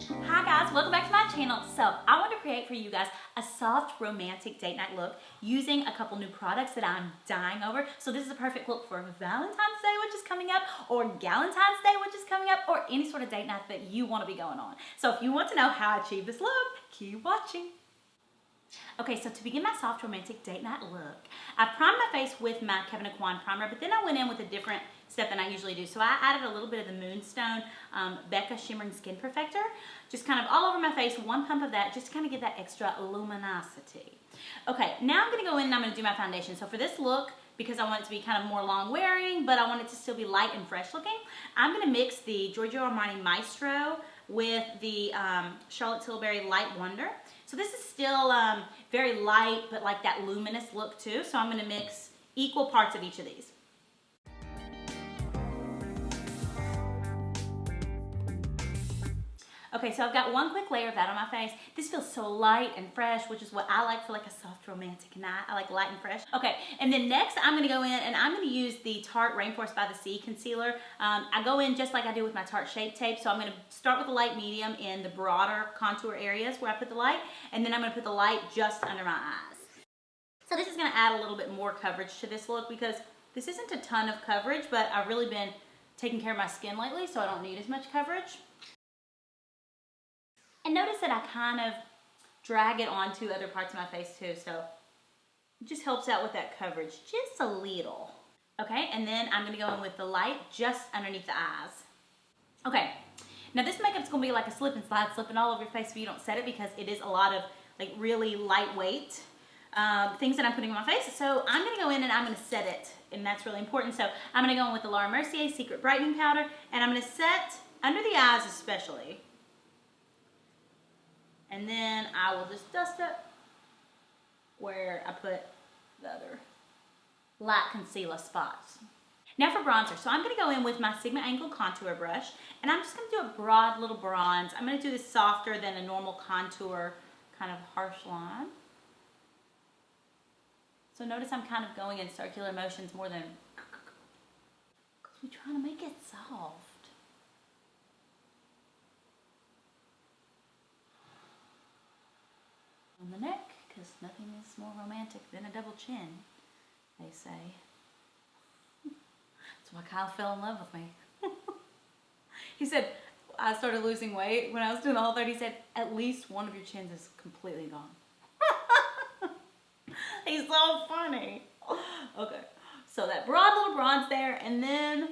Hi guys, welcome back to my channel. So I want to create for you guys a soft romantic date night look using a couple new products that I'm dying over. So this is a perfect look for Valentine's Day, which is coming up, or Galentine's Day, which is coming up, or any sort of date night that you want to be going on. So if you want to know how I achieve this look, keep watching. Okay, so to begin my soft romantic date night look, I primed my face with my Kevin Aquan primer, but then I went in with a different step than I usually do. So I added a little bit of the Moonstone Becca Shimmering Skin Perfector, just kind of all over my face, one pump of that, just to kind of get that extra luminosity. Okay, now I'm gonna go in and I'm gonna do my foundation. So for this look, because I want it to be kind of more long wearing, but I want it to still be light and fresh looking, I'm gonna mix the Giorgio Armani Maestro with the Charlotte Tilbury Light Wonder. So this is still very light, but like that luminous look too. So I'm gonna mix equal parts of each of these. Okay, so I've got one quick layer of that on my face. This feels so light and fresh, which is what I like for like a soft romantic night. I like light and fresh. Okay, and then next I'm gonna go in and I'm gonna use the Tarte Rainforest by the Sea concealer. I go in just like I do with my Tarte Shape Tape. So I'm gonna start with the light medium in the broader contour areas where I put the light, and then I'm gonna put the light just under my eyes. So this is gonna add a little bit more coverage to this look because this isn't a ton of coverage, but I've really been taking care of my skin lately, so I don't need as much coverage. And notice that I kind of drag it onto other parts of my face too, so it just helps out with that coverage just a little. Okay, and then I'm gonna go in with the light just underneath the eyes. Okay, now this makeup's gonna be like a slip and slide, slipping all over your face if you don't set it, because it is a lot of like really lightweight things that I'm putting on my face. So I'm gonna go in and I'm gonna set it, and that's really important. So I'm gonna go in with the Laura Mercier Secret Brightening Powder, and I'm gonna set under the eyes especially. And then I will just dust it where I put the other light concealer spots. Now for bronzer. So I'm gonna go in with my Sigma Angle contour brush, and I'm just gonna do a broad little bronze. I'm gonna do this softer than a normal contour kind of harsh line. So notice I'm kind of going in circular motions more than, because we're trying to make it soft. On the neck, because nothing is more romantic than a double chin, they say. That's why Kyle fell in love with me. He said, I started losing weight when I was doing the Whole30. He said, at least one of your chins is completely gone. He's so funny. Okay, so that broad little bronze there, and then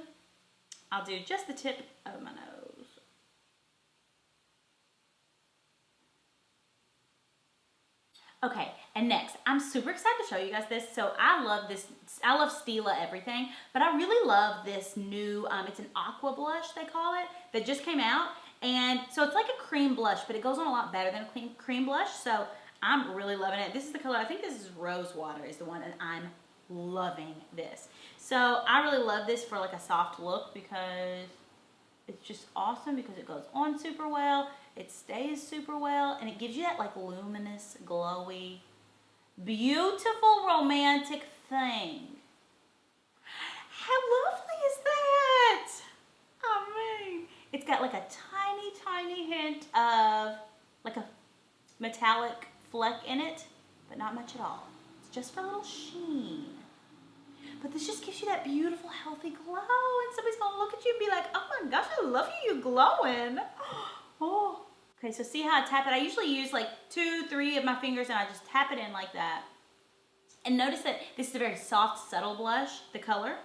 I'll do just the tip of my nose. Okay, and next, I'm super excited to show you guys this. So I love this, I love Stila everything, but I really love this new, it's an aqua blush, they call it, that just came out. And so it's like a cream blush, but it goes on a lot better than a cream blush. So I'm really loving it. This is the color, I think this is Rose Water is the one, and I'm loving this. So I really love this for like a soft look because it's just awesome, because it goes on super well, it stays super well, and it gives you that like luminous, glowy, beautiful, romantic thing. How lovely is that? I mean, it's got like a tiny, tiny hint of like a metallic fleck in it, but not much at all. It's just for a little sheen. But this just gives you that beautiful, healthy glow, and somebody's gonna look at you and be like, oh my gosh, I love you, you're glowing. Oh. Okay, so see how I tap it? I usually use like 2, 3 of my fingers, and I just tap it in like that. And notice that this is a very soft, subtle blush, the color.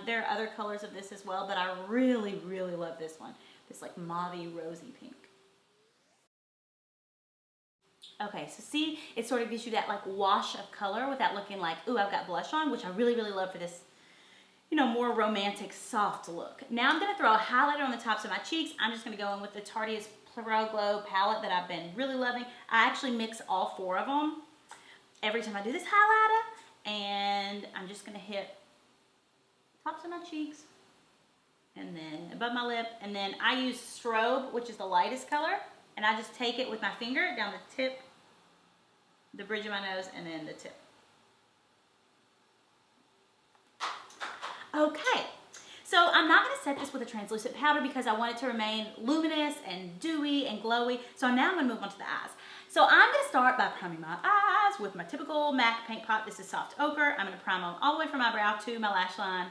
There are other colors of this as well, but I really, really love this one. This like mauve-y, rosy pink. Okay, so see, it sort of gives you that like wash of color without looking like, ooh, I've got blush on, which I really, really love for this, you know, more romantic, soft look. Now I'm gonna throw a highlighter on the tops of my cheeks. I'm just gonna go in with the Tarte's Pro Glow palette that I've been really loving. I actually mix all 4 of them every time I do this highlighter, and I'm just gonna hit tops of my cheeks, and then above my lip, and then I use Strobe, which is the lightest color, and I just take it with my finger down the tip, the bridge of my nose, and then the tip. Okay, so I'm not gonna set this with a translucent powder because I want it to remain luminous and dewy and glowy. So now I'm gonna move on to the eyes. So I'm gonna start by priming my eyes with my typical MAC paint pot. This is soft ochre. I'm gonna prime them all the way from my brow to my lash line.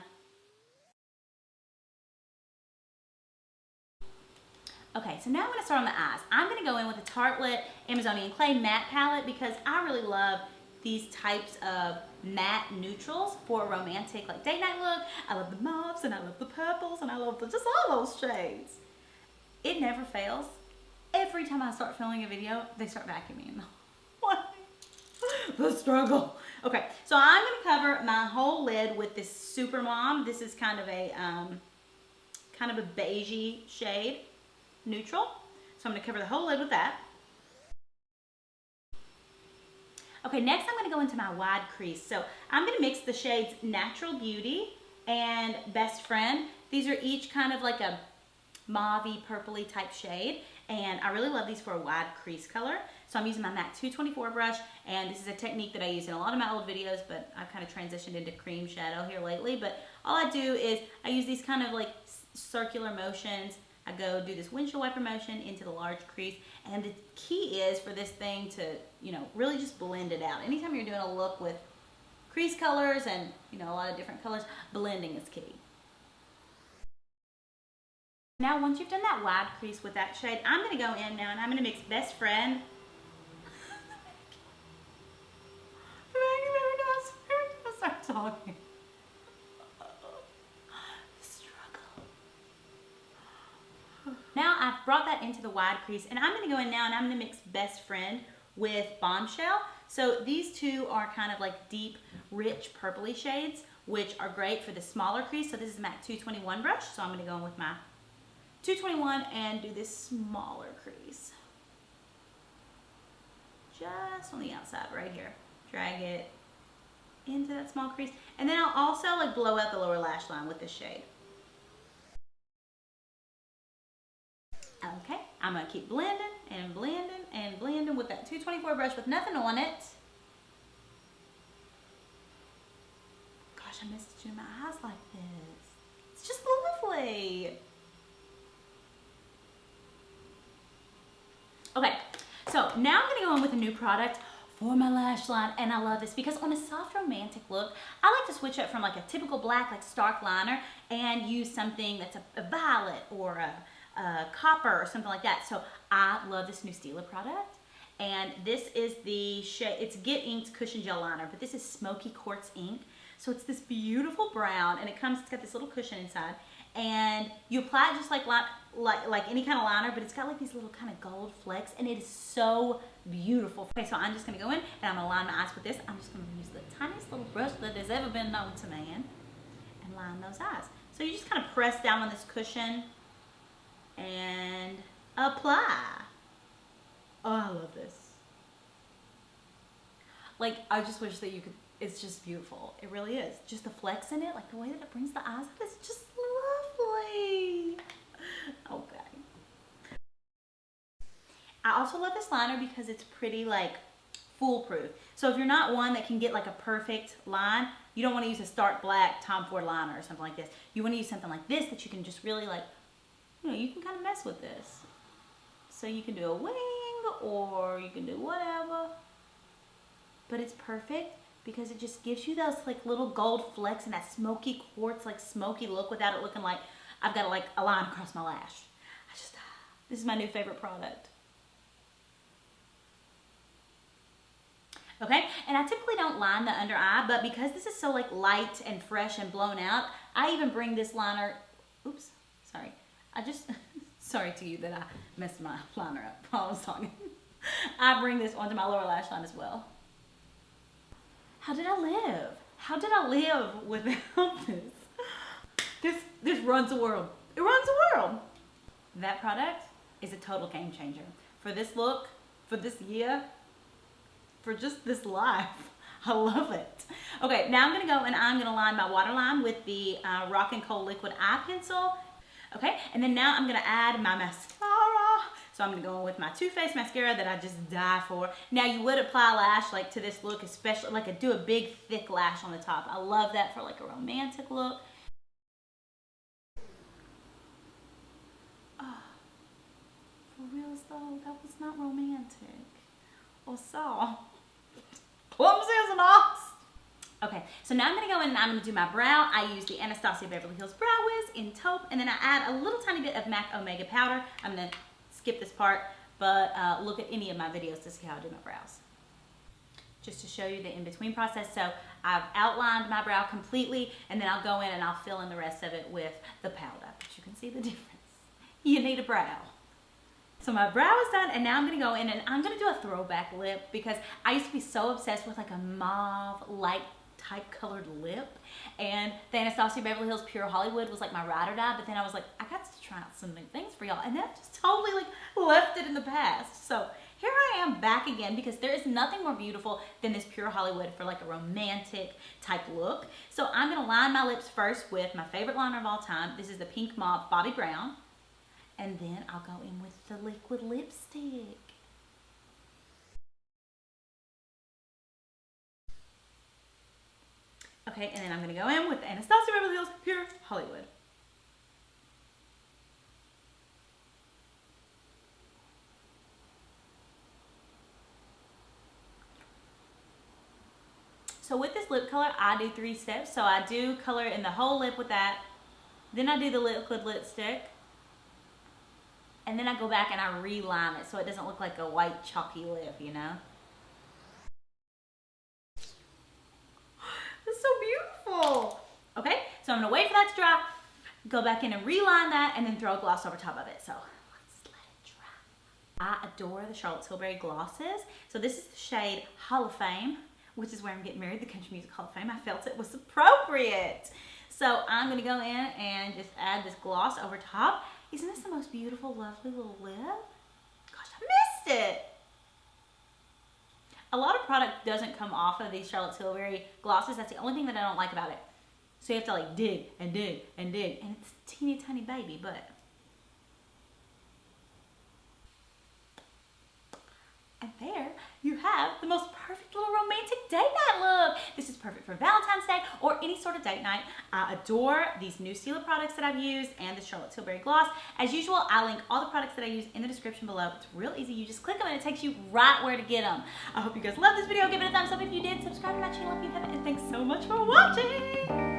Okay, so now I'm gonna start on the eyes. I'm gonna go in with a Tartelette Amazonian Clay matte palette because I really love these types of matte neutrals for a romantic like date night look. I love the mauves and I love the purples and I love just all those shades. It never fails. Every time I start filming a video, they start vacuuming. Why? The struggle. Okay, so I'm gonna cover my whole lid with this Super Mom. This is kind of a beigey shade, neutral. So I'm gonna cover the whole lid with that. Okay, next I'm gonna go into my wide crease. So I'm gonna mix the shades Natural Beauty and Best Friend. These are each kind of like a mauve-y, purpley type shade. And I really love these for a wide crease color. So I'm using my MAC 224 brush, and this is a technique that I use in a lot of my old videos, but I've kind of transitioned into cream shadow here lately. But all I do is I use these kind of like circular motions. I go do this windshield wiper motion into the large crease, and the key is for this thing to, you know, really just blend it out. Anytime you're doing a look with crease colors and, you know, a lot of different colors, blending is key. Now, once you've done that wide crease with that shade, I'm gonna go in now and I'm gonna mix Best Friend. Start talking. Now I've brought that into the wide crease, and I'm gonna go in now and I'm gonna mix Best Friend with Bombshell. So these two are kind of like deep, rich, purpley shades, which are great for the smaller crease. So this is MAC 221 brush. So I'm gonna go in with my 221 and do this smaller crease. Just on the outside right here. Drag it into that small crease. And then I'll also like blow out the lower lash line with this shade. Okay, I'm gonna keep blending and blending and blending with that 224 brush with nothing on it. Gosh, I missed doing my eyes like this. It's just lovely. Okay, so now I'm gonna go in with a new product for my lash line, and I love this because on a soft romantic look, I like to switch up from like a typical black, like stark liner, and use something that's a violet or a copper or something like that. So I love this new Stila product, and this is the shade, it's Get Inked Cushion Gel Liner, but this is Smoky Quartz ink. So it's this beautiful brown, and it's got this little cushion inside, and you apply it just like any kind of liner, but it's got like these little kind of gold flecks, and it is so beautiful. Okay, so I'm just gonna go in and I'm gonna line my eyes with this. I'm just gonna use the tiniest little brush that has ever been known to man and line those eyes. So you just kind of press down on this cushion and apply. Oh, I love this. Like, I just wish that you could, it's just beautiful. It really is. Just the flecks in it, like the way that it brings the eyes up is just lovely. Okay. I also love this liner because it's pretty like foolproof. So if you're not one that can get like a perfect line, you don't want to use a stark black Tom Ford liner or something like this. You want to use something like this that you can just really like, you know, you can kind of mess with this. So you can do a wing or you can do whatever, but it's perfect because it just gives you those like little gold flecks and that smoky quartz, like smoky look without it looking like I've got like a line across my lash. This is my new favorite product. Okay, and I typically don't line the under eye, but because this is so like light and fresh and blown out, I even bring this liner, oops, sorry. Sorry to you that I messed my liner up while I was talking. I bring this onto my lower lash line as well. How did I live? How did I live without this? This runs the world. It runs the world. That product is a total game changer. For this look, for this year, for just this life. I love it. Okay, now I'm gonna go and I'm gonna line my waterline with the Rock and Coal Liquid Eye Pencil. Okay, and then now I'm gonna add my mascara. So I'm gonna go in with my Too Faced mascara that I just die for. Now you would apply lash like to this look, especially like do a big thick lash on the top. I love that for like a romantic look. that was not romantic. Or so. Clumsy as an ox. Okay, so now I'm gonna go in and I'm gonna do my brow. I use the Anastasia Beverly Hills Brow Wiz in taupe, and then I add a little tiny bit of MAC Omega powder. I'm gonna skip this part, but look at any of my videos to see how I do my brows. Just to show you the in-between process. So I've outlined my brow completely, and then I'll go in and I'll fill in the rest of it with the powder. But you can see the difference. You need a brow. So my brow is done, and now I'm gonna go in and I'm gonna do a throwback lip because I used to be so obsessed with like a mauve, light type colored lip, and the Anastasia Beverly Hills Pure Hollywood was like my ride or die, but then I was like, I got to try out some new things for y'all, and then I just totally like left it in the past. So here I am back again because there is nothing more beautiful than this Pure Hollywood for like a romantic type look. So I'm gonna line my lips first with my favorite liner of all time. This is the Pink Mauve Bobbi Brown, and then I'll go in with the liquid lipstick. Okay, and then I'm gonna go in with the Anastasia Beverly Hills Pure Hollywood. So with this lip color, I do 3 steps. So I do color in the whole lip with that. Then I do the liquid lipstick. And then I go back and I reline it so it doesn't look like a white chalky lip, you know? It's so beautiful. Okay, so I'm gonna wait for that to dry, go back in and reline that, and then throw a gloss over top of it. So let's let it dry. I adore the Charlotte Tilbury glosses. So this is the shade Hall of Fame, which is where I'm getting married, the Country Music Hall of Fame. I felt it was appropriate. So I'm gonna go in and just add this gloss over top. Isn't this the most beautiful, lovely little lip? Gosh, I missed it. A lot of product doesn't come off of these Charlotte Tilbury glosses. That's the only thing that I don't like about it. So you have to like dig and dig and dig. And it's a teeny tiny baby, but. And there you have the most perfect little romantic date night look. This is perfect for Valentine's Day or any sort of date night. I adore these new Stila products that I've used and the Charlotte Tilbury gloss. As usual, I link all the products that I use in the description below. It's real easy. You just click them and it takes you right where to get them. I hope you guys loved this video. Give it a thumbs up if you did. Subscribe to my channel if you haven't. And thanks so much for watching.